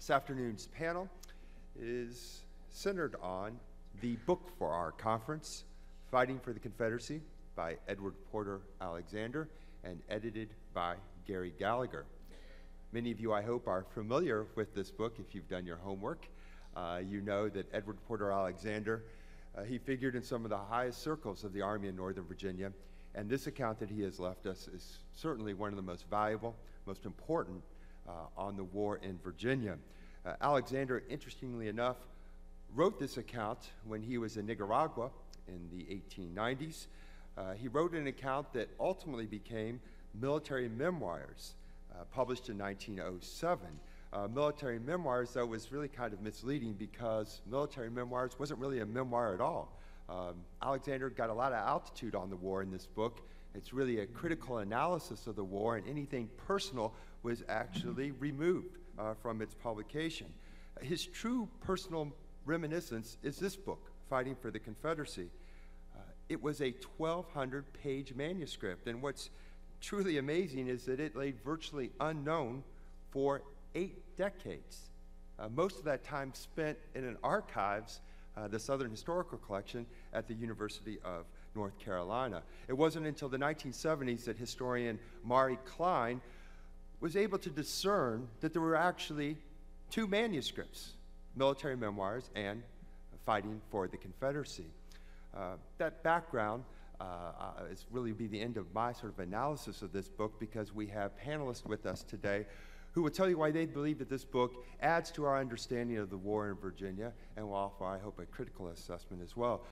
This afternoon's panel is centered on the book for our conference, Fighting for the Confederacy by Edward Porter Alexander and edited by Gary Gallagher. Many of you, I hope, are familiar with this book if you've done your homework. You know that Edward Porter Alexander, he figured in some of the highest circles of the Army in Northern Virginia, and this account that he has left us is certainly one of the most valuable, most important on the war in Virginia. Alexander, interestingly enough, wrote this account when he was in Nicaragua in the 1890s. He wrote an account that ultimately became Military Memoirs, published in 1907. Military Memoirs, though, was really kind of misleading because Military Memoirs wasn't really a memoir at all. Alexander got a lot of altitude on the war in this book. It's really a critical analysis of the war, and anything personal was actually removed from its publication. His true personal reminiscence is this book, Fighting for the Confederacy. It was a 1,200-page manuscript, and what's truly amazing is that it lay virtually unknown for 8 decades. Most of that time spent in an archives, the Southern Historical Collection at the University of North Carolina. It wasn't until the 1970s that historian Mari Klein was able to discern that there were actually 2 manuscripts, Military Memoirs and Fighting for the Confederacy. That background is really be the end of my sort of analysis of this book, because we have panelists with us today who will tell you why they believe that this book adds to our understanding of the war in Virginia and will offer, I hope, a critical assessment as well.